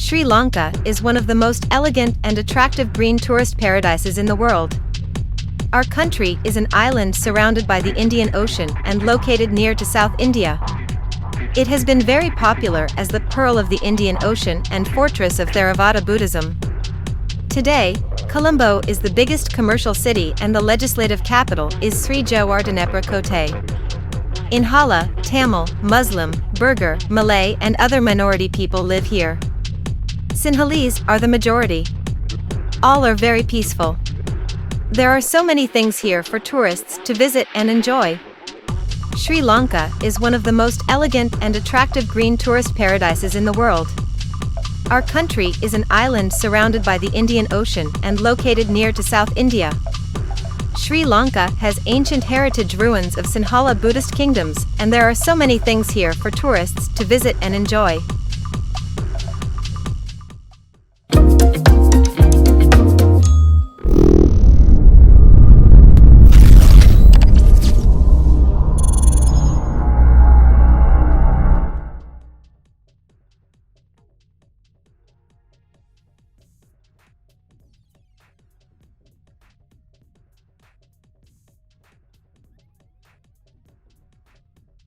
Sri Lanka is one of the most elegant and attractive green tourist paradises in the world. Our country is an island surrounded by the Indian Ocean and located near to South India. It has been very popular as the pearl of the Indian Ocean and fortress of Theravada Buddhism. Today, Colombo is the biggest commercial city and the legislative capital is Sri Jawaharlal Kotte. In Hala, Tamil, Muslim, Burgher, Malay and other minority people live here. Sinhalese are the majority. All are very peaceful. There are so many things here for tourists to visit and enjoy. Sri Lanka is one of the most elegant and attractive green tourist paradises in the world. Our country is an island surrounded by the Indian Ocean and located near to South India. Sri Lanka has ancient heritage ruins of Sinhala Buddhist kingdoms, and there are so many things here for tourists to visit and enjoy.